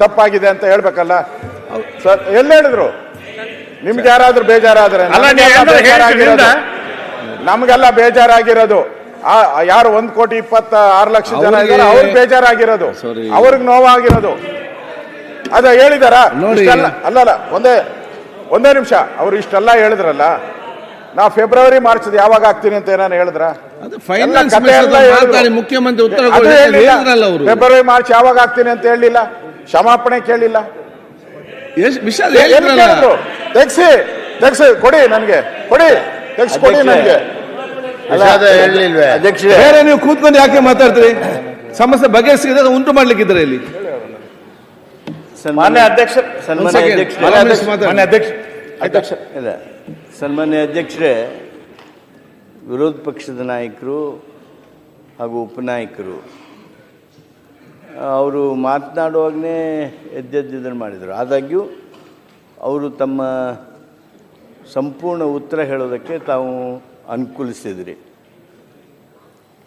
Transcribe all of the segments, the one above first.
ತಪ್ಪಾಗಿದೆ ಅಂತ ಹೇಳ್ಬೇಕಲ್ಲ ಸರ್. ಎಲ್ಲಿ ಹೇಳಿದ್ರು? ನಿಮ್ಗೆ ಯಾರಾದ್ರೂ ಬೇಜಾರಾದ್ರೆ? ನಮ್ಗೆಲ್ಲ ಬೇಜಾರಾಗಿರೋದು ಯಾರು 1,26,00,000 ಜನ ಇದ್ದಾರೆ ಅವ್ರಿಗೆ ಬೇಜಾರಾಗಿರೋದು, ಅವ್ರಿಗೆ ನೋವಾಗಿರೋದು. ಅದ ಹೇಳಿದಾರ? ಅಲ್ಲಲ್ಲ, ಒಂದೇ ನಿಮಿಷ. ಅವ್ರು ಇಷ್ಟೆಲ್ಲ ಹೇಳಿದ್ರಲ್ಲ, ನಾವು ಫೆಬ್ರವರಿ ಮಾರ್ಚ್ ಯಾವಾಗ ಆಗ್ತೀನಿ ಅಂತ ಏನಾನು ಹೇಳಿದ್ರ? ಮುಖ್ಯಮಂತ್ರಿ ಉತ್ತರ ಫೆಬ್ರವರಿ ಮಾರ್ಚ್ ಯಾವಾಗ ಆಗ್ತೀನಿ ಅಂತ ಹೇಳಿಲ್ಲ, ಕ್ಷಮಾಪಣೆ ಕೇಳಿಲ್ಲ. ತೆಗ್ಸಿ ಕೊಡಿ ನನಗೆ, ತೆಗ್ಸಿ ಕೊಡಿ ನನಗೆ. ಬೇರೆ ನೀವು ಕೂತ್ಕೊಂಡು ಯಾಕೆ ಮಾತಾಡ್ತೀರಿ? ಸಮಸ್ಯೆ ಬಗೆಹರಿಸಿದ ಉಂಟು ಮಾಡ್ಲಿಕ್ಕಿದ್ರೆ ಇಲ್ಲಿ. ಸನ್ಮಾನ್ಯ ಅಧ್ಯಕ್ಷರೇ, ವಿರೋಧ ಪಕ್ಷದ ನಾಯಕರು ಹಾಗೂ ಉಪನಾಯಕರು ಅವರು ಮಾತನಾಡುವಾಗಲೇ ಎದ್ದೆದ್ದನ್ನು ಮಾಡಿದರು. ಆದಾಗ್ಯೂ ಅವರು ತಮ್ಮ ಸಂಪೂರ್ಣ ಉತ್ತರ ಹೇಳೋದಕ್ಕೆ ತಾವು ಅನುಕೂಲಿಸಿದ್ರಿ.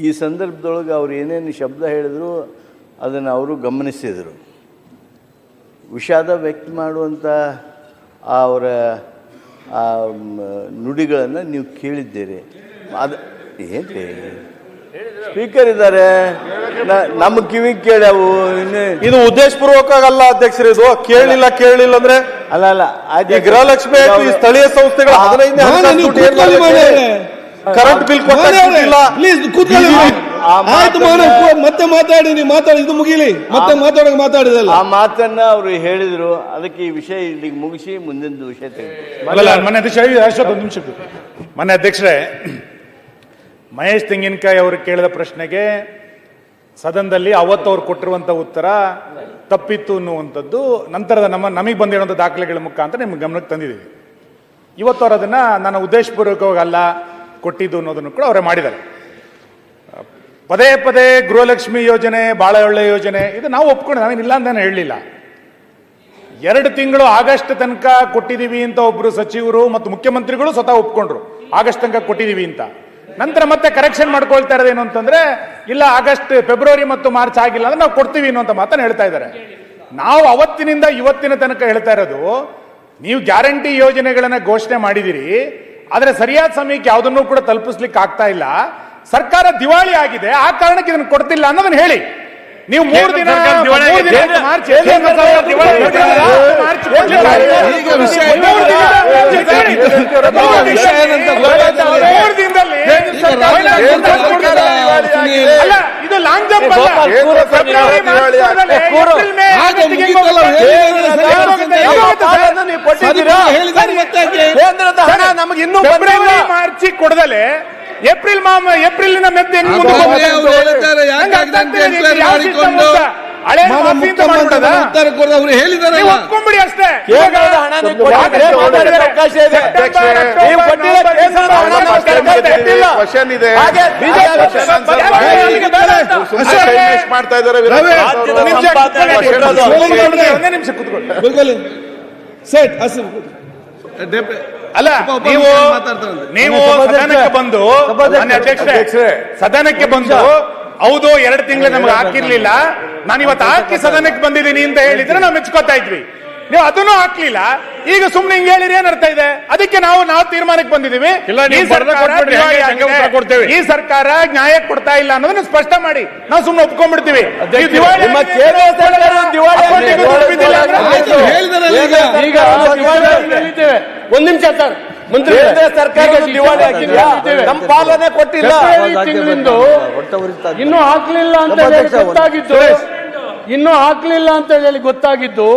ಈ ಸಂದರ್ಭದೊಳಗೆ ಅವ್ರು ಏನೇನು ಶಬ್ದ ಹೇಳಿದ್ರು ಅದನ್ನು ಅವರು ಗಮನಿಸಿದರು. ವಿಷಾದ ವ್ಯಕ್ತ ಮಾಡುವಂಥ ಅವರ ನುಡಿಗಳನ್ನು ನೀವು ಕೇಳಿದ್ದೀರಿ. ಅದು ಏನ್ರಿ, ಸ್ಪೀಕರ್ ಇದ್ದಾರೆ, ನಮ್ಮ ಕಿವಿಗೆ ಕೇಳ್ಯಾವು. ಇದು ಉದ್ದೇಶಪೂರ್ವಕ ಅಲ್ಲ ಅಧ್ಯಕ್ಷರು, ಇದು ಕೇಳಿಲ್ಲ ಅಂದ್ರೆ ಅಲ್ಲ ಗೃಹಲಕ್ಷ್ಮಿ ಸ್ಥಳೀಯ ಸಂಸ್ಥೆಗಳ 15 ಕರೆಂಟ್ ಬಿಲ್ ಕೊಟ್ಟಿಲ್ಲ. ಮತ್ತೆ ಮಾತಾಡಿ, ನೀವು ಮಾತಾಡಿ, ಇದು ಮುಗಿಲಿ. ಮತ್ತೆ ಮಾತಾಡಿದಲ್ಲ ಆ ಮಾತನ್ನ ಅವರು ಹೇಳಿದ್ರು. ಅದಕ್ಕೆ ಈ ವಿಷಯ ಇಲ್ಲಿಗೆ ಮುಗಿಸಿ ಮುಂದಿನ ವಿಷಯ ಮನೆ ಅಧ್ಯಕ್ಷರೇ, ಮಹೇಶ್ ತೆಂಗಿನಕಾಯಿ ಅವರು ಕೇಳಿದ ಪ್ರಶ್ನೆಗೆ ಸದನದಲ್ಲಿ ಅವತ್ತು ಅವ್ರು ಕೊಟ್ಟಿರುವಂತ ಉತ್ತರ ತಪ್ಪಿತ್ತು ಅನ್ನುವಂಥದ್ದು ನಂತರದ ನಮಗೆ ಬಂದಿರುವಂಥ ದಾಖಲೆಗಳ ಮುಖಾಂತರ ನಿಮ್ಗೆ ಗಮನಕ್ಕೆ ತಂದಿದ್ದೀವಿ. ಇವತ್ತು ಅವ್ರು ಅದನ್ನ ನಾನು ಉದ್ದೇಶಪೂರ್ವಕವಾಗಿ ಅಲ್ಲ ಕೊಟ್ಟಿದ್ದು ಅನ್ನೋದನ್ನು ಕೂಡ ಅವರೇ ಮಾಡಿದ್ದಾರೆ. ಪದೇ ಗೃಹಲಕ್ಷ್ಮಿ ಯೋಜನೆ ಬಹಳ ಒಳ್ಳೆ ಯೋಜನೆ, ಇದು ನಾವು ಒಪ್ಕೊಂಡು ನಾವೇನಿಲ್ಲ ಅಂತ ಹೇಳಲಿಲ್ಲ. 2 ತಿಂಗಳು ಆಗಸ್ಟ್ ತನಕ ಕೊಟ್ಟಿದ್ದೀವಿ ಅಂತ ಒಬ್ರು ಸಚಿವರು ಮತ್ತು ಮುಖ್ಯಮಂತ್ರಿಗಳು ಸ್ವತಃ ಒಪ್ಕೊಂಡ್ರು, ಆಗಸ್ಟ್ ತನಕ ಕೊಟ್ಟಿದ್ದೀವಿ ಅಂತ. ನಂತರ ಮತ್ತೆ ಕರೆಕ್ಷನ್ ಮಾಡ್ಕೊಳ್ತಾ ಇರೋದೇನು ಅಂತಂದ್ರೆ, ಇಲ್ಲ ಆಗಸ್ಟ್ ಫೆಬ್ರವರಿ ಮತ್ತು ಮಾರ್ಚ್ ಆಗಿಲ್ಲ ಅಂದ್ರೆ ನಾವು ಕೊಡ್ತೀವಿ ಅನ್ನುವಂಥ ಮಾತನ್ನು ಹೇಳ್ತಾ ಇದ್ದಾರೆ. ನಾವು ಅವತ್ತಿನಿಂದ ಇವತ್ತಿನ ತನಕ ಹೇಳ್ತಾ ಇರೋದು, ನೀವು ಗ್ಯಾರಂಟಿ ಯೋಜನೆಗಳನ್ನ ಘೋಷಣೆ ಮಾಡಿದಿರಿ, ಆದ್ರೆ ಸರಿಯಾದ ಸಮಯಕ್ಕೆ ಯಾವುದನ್ನು ಕೂಡ ತಲುಪಿಸ್ಲಿಕ್ಕೆ ಆಗ್ತಾ ಇಲ್ಲ. ಸರ್ಕಾರ ದಿವಾಳಿ ಆಗಿದೆ, ಆ ಕಾರಣಕ್ಕೆ ಇದನ್ನು ಕೊಡ್ತಿಲ್ಲ ಅನ್ನೋದನ್ನ ಹೇಳಿ. ನೀವು 3 ದಿನ ಮಾರ್ಚ್ ಇದು ಲಾಂಗ್ ಜಂಪ್ ನಮಗೆ ಇನ್ನೂ ಮಾರ್ಚ್ ಕೊಡದಲೆ ಏಪ್ರಿಲ್ ಮೆದ್ದು ಒಪ್ಕೊಂಡ್ಬಿಡಿ ಅಷ್ಟೇ. ಮಾಡ್ತಾ ಇದ್ದಾರೆ. ಅಲ್ಲ, ನೀವು ಸದನಕ್ಕೆ ಬಂದು ಹೌದು 2 ತಿಂಗಳು ನಮ್ಗೆ ಹಾಕಿರ್ಲಿಲ್ಲ, ನಾನು ಇವತ್ತು ಹಾಕಿ ಸದನಕ್ಕೆ ಬಂದಿದ್ದೀನಿ ಅಂತ ಹೇಳಿದ್ರೆ ನಾವು ಮೆಚ್ಕೋತಾ ಇದ್ವಿ. ನೀವು ಅದನ್ನು ಹಾಕ್ಲಿಲ್ಲ, ಈಗ ಸುಮ್ನೆ ಹಿಂಗೆ ಹೇಳಿರಿ ಏನ್ ಅರ್ಥ ಇದೆ? ಅದಕ್ಕೆ ನಾವು ತೀರ್ಮಾನಕ್ಕೆ ಬಂದಿದ್ದೀವಿ, ಈ ಸರ್ಕಾರ ನ್ಯಾಯ ಕೊಡ್ತಾ ಇಲ್ಲ ಅನ್ನೋದನ್ನ ಸ್ಪಷ್ಟ ಮಾಡಿ ನಾವು ಸುಮ್ನೆ ಒಪ್ಕೊಂಡ್ಬಿಡ್ತೀವಿ. ಒಂದ್ ನಿಮಿಷ ಸರ್, ಸರ್ಕಾರ ನಮ್ಮ ಪಾಲನೆ ಕೊಟ್ಟಿಲ್ಲ, ಇನ್ನೂ ಹಾಕ್ಲಿಲ್ಲ ಅಂತ ಹೇಳಿ ಗೊತ್ತಾಗಿದ್ದು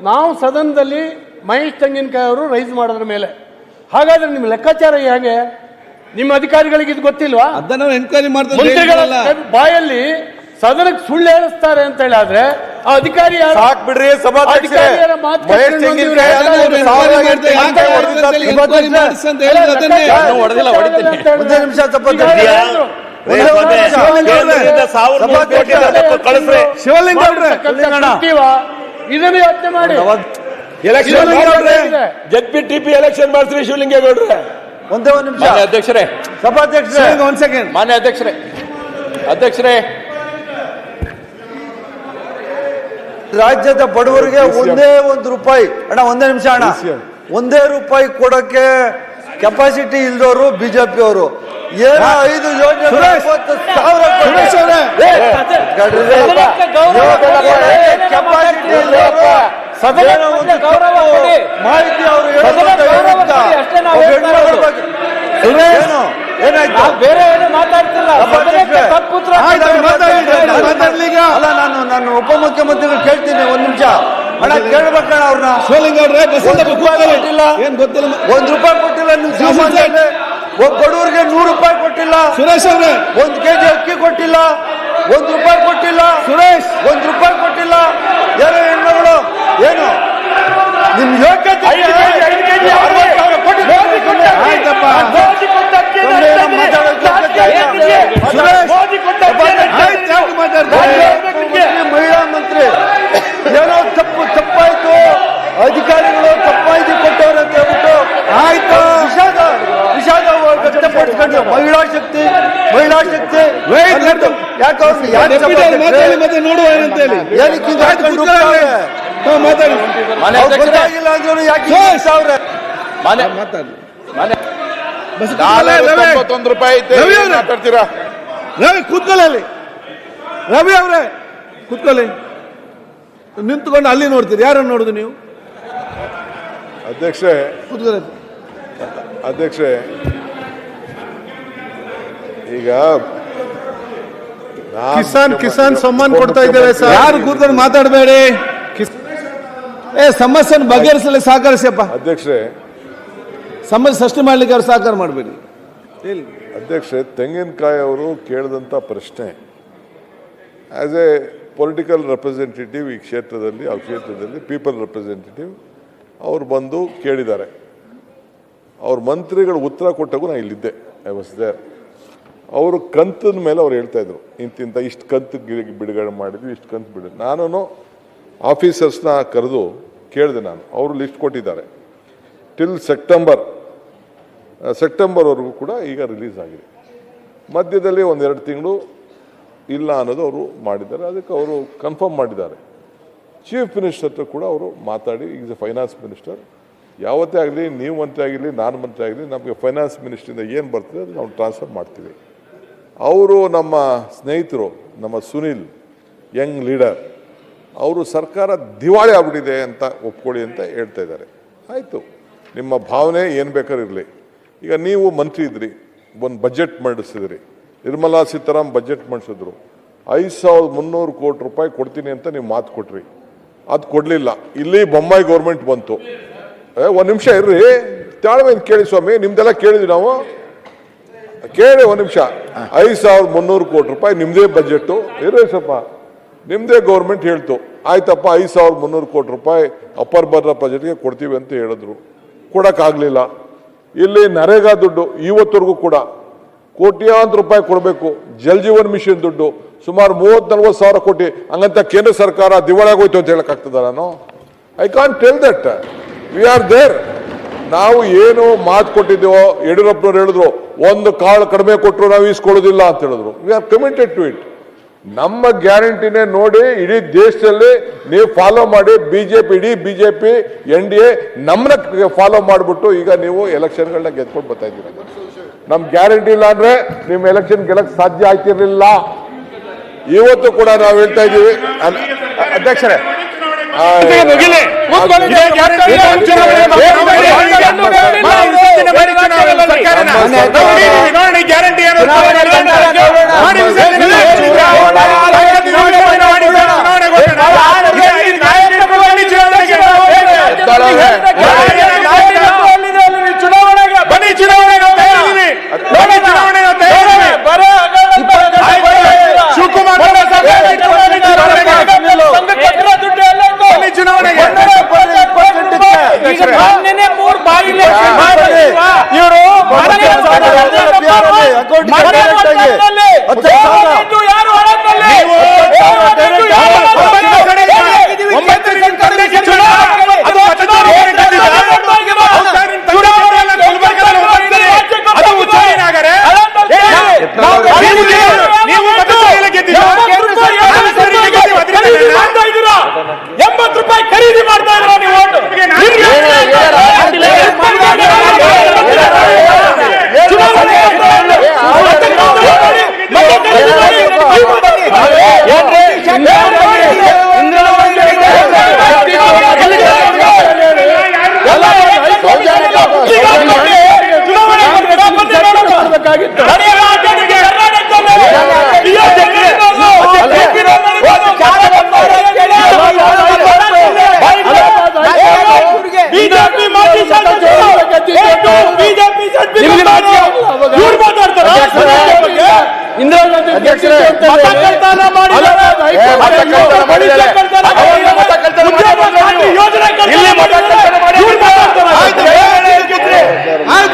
ನಾವು ಸದನದಲ್ಲಿ ಮಹೇಶ್ ತೆಂಗಿನಕಾಯಿ ಅವರು ರೈಸ್ ಮಾಡೋದ್ರ ಮೇಲೆ. ಹಾಗಾದ್ರೆ ನಿಮ್ಮ ಲೆಕ್ಕಾಚಾರ ಹೇಗೆ? ನಿಮ್ಮ ಅಧಿಕಾರಿಗಳಿಗೆ ಇದು ಗೊತ್ತಿಲ್ವಾ? ಅದನ್ನ ಎನ್ಕ್ವೈರಿ ಮಾಡ್ತಾರೆ. ಮಂತ್ರಿಗಳ ಬಾಯಲ್ಲಿ ಸದನಕ್ಕೆ ಸುಳ್ಳು ಹೇಳಿಸ್ತಾರೆ ಅಂತ ಹೇಳಿದ್ರೆ ಆ ಅಧಿಕಾರಿ ಬಿಡ್ರಿ. ಸಭಾಧ್ಯಕ್ಷರ ಮಹೇಶ್ ತೆಂಗಿನಕಾಯಿ ಇದನ್ನು ಯೋಚನೆ ಮಾಡಿ. ZPTP ಎಲೆಕ್ಷನ್ ಮಾಡ್ತೀರಿ ಶಿವಲಿಂಗೇಗೌಡ್ರೆ. ಒಂದೇ ಒಂದು ನಿಮಿಷ ಅಧ್ಯಕ್ಷರೇ, ಸಭಾಧ್ಯಕ್ಷರೇ, ಒಂದ್ ಸೆಕೆಂಡ್. ಮಾನ್ಯ ಅಧ್ಯಕ್ಷರೇ, ರಾಜ್ಯದ ಬಡವರಿಗೆ ಒಂದೇ ಒಂದು ರೂಪಾಯಿ ಅಣ್ಣ, ಒಂದೇ ನಿಮಿಷ ಅಣ್ಣ, ಒಂದೇ ರೂಪಾಯಿ ಕೊಡಕ್ಕೆ ಕೆಪಾಸಿಟಿ ಇಲ್ದವರು ಬಿಜೆಪಿ ಅವರು ಏನೋ 5 ಯೋಜನೆ 50,000 ಕೆಪಾಸಿಟಿ ಮಾಹಿತಿ ಅವರು ಏನಾಯ್ತು? ಬೇರೆ ಏನು ಮಾತಾಡ್ತಿಲ್ಲ. ಅಲ್ಲ, ನಾನು ಉಪಮುಖ್ಯಮಂತ್ರಿಗಳು ಕೇಳ್ತೀನಿ, ಒಂದ್ ನಿಮಿಷ ಅಣ್ಣ, ಕೇಳ್ಬೇಕಣ್ಣ ಅವ್ರನ್ನ. ಒಂದ್ ರೂಪಾಯಿ ಕೊಟ್ಟಿಲ್ಲ ನೀವು ಸಾಮಾನ್ಯರಿಗೆ, ಒಬ್ಬ ಬಡವರಿಗೆ 100 ರೂಪಾಯಿ ಕೊಟ್ಟಿಲ್ಲ ಸುರೇಶ್ ಅವ್ರೆ, 1 ಕೆಜಿ ಅಕ್ಕಿ ಕೊಟ್ಟಿಲ್ಲ, 1 ರೂಪಾಯಿ ಕೊಟ್ಟಿಲ್ಲ ಸುರೇಶ್, 1 ರೂಪಾಯಿ ಕೊಟ್ಟಿಲ್ಲ. ಏನೋ ಹೆಣ್ಣುಗಳು, ಏನು ನಿಮ್ ಯೋಗ್ಯತೆ ಮಹಿಳಾ ಮಂತ್ರಿ ಏನೋ ತಪ್ಪಾಯ್ತು, ಅಧಿಕಾರಿಗಳು ತಪ್ಪಾಯ್ತು ಕೊಟ್ಟವ್ರೆ ಅಂತ ಹೇಳ್ಬಿಟ್ಟು ಆಯ್ತು ವಿಷಾದ ವ್ಯಕ್ತಪಡಿಸ್ಕೊಂಡು ಮಹಿಳಾ ಶಕ್ತಿ ಯಾಕೆ ನೋಡುವ ಏನಂತೇಳಿ ಗೊತ್ತಾಗಿಲ್ಲ ಅಂದ್ರೂ ಯಾಕೆ ಅವ್ರೆ 91 ರೂಪಾಯಿ ಐತೆ, ಮಾತಾಡ್ತೀರಾ? ರವಿ ಕೂತ್ಕೊಳ್ಳಿ, ರವಿ ಅವರೇ ಕೂತ್ಕೊಳ್ಳಿ, ನಿಂತ್ಕೊಂಡು ಅಲ್ಲಿ ನೋಡ್ತೀರಿ, ಯಾರನ್ನು ನೋಡುದು ನೀವು? ಅಧ್ಯಕ್ಷೆ, ಈಗ ಕಿಸಾನ್ ಸಮ್ಮಾನ್ ಕೊಡ್ತಾ ಇದ್ದೇವೆ ಸರ್. ಯಾರು ಕೂತ್ಕೊಂಡು ಮಾತಾಡಬೇಡಿ, ಸಮಸ್ಯೆಯನ್ನು ಬಗೆಹರಿಸಲಿ ಸಹಕರಿಸಪ್ಪ. ಅಧ್ಯಕ್ಷೆ, ಸಮಸ್ಯೆ ಸೃಷ್ಟಿ ಮಾಡ್ಲಿಕ್ಕೆ ಅವ್ರು ಸಹಕಾರ ಮಾಡಬೇಡಿ. ಅಧ್ಯಕ್ಷೆ, ತೆಂಗಿನಕಾಯಿ ಅವರು ಕೇಳಿದಂಥ ಪ್ರಶ್ನೆ ಆಸ್ ಎ ಪೊಲಿಟಿಕಲ್ ರೆಪ್ರೆಸೆಂಟೇಟಿವ್ ಈ ಕ್ಷೇತ್ರದಲ್ಲಿ, ಆ ಕ್ಷೇತ್ರದಲ್ಲಿ ಪೀಪಲ್ ರೆಪ್ರೆಸೆಂಟೇಟಿವ್ ಅವ್ರು ಬಂದು ಕೇಳಿದ್ದಾರೆ. ಅವ್ರ ಮಂತ್ರಿಗಳು ಉತ್ತರ ಕೊಟ್ಟಾಗೂ ನಾನು ಇಲ್ಲಿದ್ದೆ, ಐ ವಾಸ್ ದೇರ್. ಅವರು ಕಂತಿನ ಮೇಲೆ ಅವ್ರು ಹೇಳ್ತಾ ಇದ್ರು, ಇಂತಿಂತ ಇಷ್ಟು ಕಂತು ಬಿಡುಗಡೆ ಮಾಡಿದ್ವಿ, ಇಷ್ಟು ಕಂತು ಬಿಡುಗಡೆ. ನಾನು ಆಫೀಸರ್ಸ್ನ ಕರೆದು ಕೇಳಿದೆ, ಅವರು ಲಿಸ್ಟ್ ಕೊಟ್ಟಿದ್ದಾರೆ. ಟಿಲ್ ಸೆಪ್ಟೆಂಬರ್ವರೆಗೂ ಕೂಡ ಈಗ ರಿಲೀಸ್ ಆಗಿದೆ. ಮಧ್ಯದಲ್ಲಿ 1-2 ತಿಂಗಳು ಇಲ್ಲ ಅನ್ನೋದು ಅವರು ಮಾಡಿದ್ದಾರೆ. ಅದಕ್ಕೆ ಅವರು ಕನ್ಫರ್ಮ್ ಮಾಡಿದ್ದಾರೆ. ಚೀಫ್ ಮಿನಿಸ್ಟರ್ ಹತ್ರ ಕೂಡ ಅವರು ಮಾತಾಡಿ, ಈಸ್ ಎ ಫೈನಾನ್ಸ್ ಮಿನಿಸ್ಟರ್, ಯಾವತ್ತೇ ಆಗಲಿ, ನೀವು ಮಂತ್ರಿ ಆಗಿರಲಿ, ನಾನು ಮಂತ್ರಿ ಆಗಲಿ, ನಮಗೆ ಫೈನಾನ್ಸ್ ಮಿನಿಸ್ಟ್ರಿಂದ ಏನು ಬರ್ತದೆ ಅದು ನಾವು ಟ್ರಾನ್ಸ್ಫರ್ ಮಾಡ್ತೀವಿ. ಅವರು ನಮ್ಮ ಸ್ನೇಹಿತರು, ನಮ್ಮ ಸುನಿಲ್ ಯಂಗ್ ಲೀಡರ್, ಅವರು ಸರ್ಕಾರ ದಿವಾಳಿ ಆಗ್ಬಿಟ್ಟಿದೆ ಅಂತ ಒಪ್ಕೊಳ್ಳಿ ಅಂತ ಹೇಳ್ತಾ ಇದ್ದಾರೆ. ಆಯಿತು, ನಿಮ್ಮ ಭಾವನೆ ಏನು ಬೇಕಾದ್ರೂ ಇರಲಿ. ಈಗ ನೀವು ಮಂತ್ರಿ ಇದ್ರಿ, ಒಂದು ಬಜೆಟ್ ಮಂಡಿಸಿದ್ರಿ, ನಿರ್ಮಲಾ ಸೀತಾರಾಮನ್ ಬಜೆಟ್ ಮಂಡಿಸಿದ್ರು, 5,300 ಕೋಟಿ ರೂಪಾಯಿ ಕೊಡ್ತೀನಿ ಅಂತ ನೀವು ಮಾತು ಕೊಟ್ರಿ, ಅದು ಕೊಡಲಿಲ್ಲ. ಇಲ್ಲಿ ಬೊಮ್ಮಾಯಿ ಗೌರ್ಮೆಂಟ್ ಬಂತು. 1 ನಿಮಿಷ ಇರ್ರಿ, ತಾಳ್ಮೆಯಿಂದ ಕೇಳಿ ಸ್ವಾಮಿ, ನಿಮ್ದೆಲ್ಲ ಕೇಳಿದ್ವಿ ನಾವು, ಕೇಳಿ 1 ನಿಮಿಷ. 5,300 ಕೋಟಿ ರೂಪಾಯಿ ನಿಮ್ಮದೇ ಬಜೆಟ್ಟು, ಇರ್ರಿ ಸ್ವಲ್ಪ, ನಿಮ್ಮದೇ ಗೌರ್ಮೆಂಟ್ ಹೇಳ್ತು, ಆಯ್ತಪ್ಪ 5,300 ಕೋಟಿ ರೂಪಾಯಿ ಅಪ್ಪರ್ ಬರ್ನರ್ ಬಜೆಟ್ಗೆ ಕೊಡ್ತೀವಿ ಅಂತ ಹೇಳಿದ್ರು, ಕೊಡೋಕ್ಕಾಗಲಿಲ್ಲ. ಇಲ್ಲಿ ನರೇಗಾ ದುಡ್ಡು ಇವತ್ತವರೆಗೂ ಕೂಡ ಕೋಟ್ಯಾಂತರ ರೂಪಾಯಿ ಕೊಡಬೇಕು. ಜಲ್ ಜೀವನ್ ಮಿಷನ್ ದುಡ್ಡು ಸುಮಾರು 30-40 ಸಾವಿರ ಕೋಟಿ, ಹಂಗಂತ ಕೇಂದ್ರ ಸರ್ಕಾರ ದಿವಾಳಿಯಾಗೋಯ್ತು ಅಂತ ಹೇಳಕ್ಕಾಗ್ತದ? ನಾನು I can't tell that. We are there. ನಾವು ಏನು ಮಾತು ಕೊಟ್ಟಿದ್ದೇವೋ, ಯಡಿಯೂರಪ್ಪನವ್ರು ಹೇಳಿದ್ರು, 1 ಕಾಳು ಕಡಿಮೆ ಕೊಟ್ಟರು ನಾವು ಈಸ್ಕೊಳ್ಳೋದಿಲ್ಲ ಅಂತ ಹೇಳಿದ್ರು. We are committed to it. ನಮ್ಮ ಗ್ಯಾರಂಟಿನೇ ನೋಡಿ ಇಡೀ ದೇಶದಲ್ಲಿ ನೀವು ಫಾಲೋ ಮಾಡಿ. ಇಡೀ ಬಿಜೆಪಿ NDA ನಮ್ಮನ್ನ ಫಾಲೋ ಮಾಡಿಬಿಟ್ಟು ಈಗ ನೀವು ಎಲೆಕ್ಷನ್ಗಳನ್ನ ಗೆದ್ಕೊಂಡು ಬರ್ತಾ ಇದ್ದೀರ. ನಮ್ ಗ್ಯಾರಂಟಿ ಇಲ್ಲ ಅಂದ್ರೆ ನಿಮ್ಮ ಎಲೆಕ್ಷನ್ ಗೆಲ್ಲಕ್ ಸಾಧ್ಯ ಆಯ್ತಿರ್ಲಿಲ್ಲ. ಇವತ್ತು ಕೂಡ ನಾವು ಹೇಳ್ತಾ ಇದ್ದೀವಿ. ಅಧ್ಯಕ್ಷರೇ, ಮಾಡಿದ್ದಾರೆ. ಅವಾಗ ಮತ ಕಳ್ತನ ಮಾಡಿದ್ದಾರೆ ನೀವು. ಇಲ್ಲಿ ಮತ ಕಳ್ತನ ಮಾಡಿದ್ದಾರೆ. ಆಯ್ತು,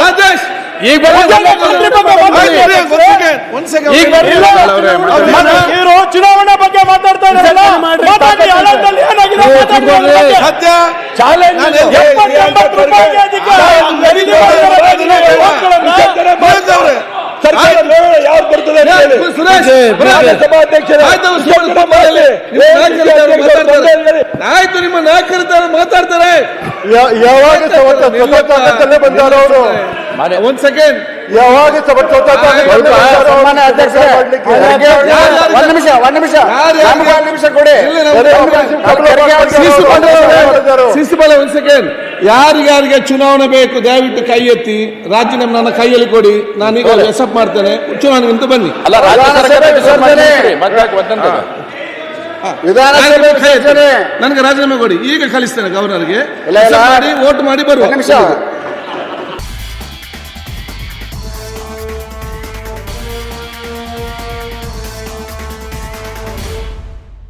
ರಾಜೇಶ್ ಈಗ ಚುನಾವಣಾ ಬಗ್ಗೆ ಮಾತಾಡ್ತಾ ಆಯ್ತು, ನಿಮ್ಮ ನಾಯಕರಿದ್ದಾರೆ ಮಾತಾಡ್ತಾರೆ. ಯಾವಾಗ ಬಂದಾರ ಅವರು ಒಂದ್ ಸೆಕೆಂಡ್, ಯಾವಾಗ ನಿಮಿಷ ಕೊಡಿ. ಶಿಸ್ತುಪಾಲ ಒಂದ್ ಸೆಕೆಂಡ್. ಯಾರಿಗಾರಿಗೆ ಚುನಾವಣೆ ಬೇಕು ದಯವಿಟ್ಟು ಕೈ ಎತ್ತಿ, ರಾಜೀನಾಮೆ ನನ್ನ ಕೈಯಲ್ಲಿ ಕೊಡಿ, ನಾನೀಗ ಎಸಪ್ ಮಾಡ್ತೇನೆ. ಚುನಾವಣೆಗಿಂತ ಬನ್ನಿ. ವಿಧಾನಸಭೆ ನನಗೆ ರಾಜೀನಾಮೆ ಕೊಡಿ, ಈಗ ಕಳಿಸ್ತೇನೆ ಗವರ್ನರ್ಗೆ. ಇಲ್ಲ. ಮಾಡಿ ವೋಟ್ ಮಾಡಿ ಬರುವ.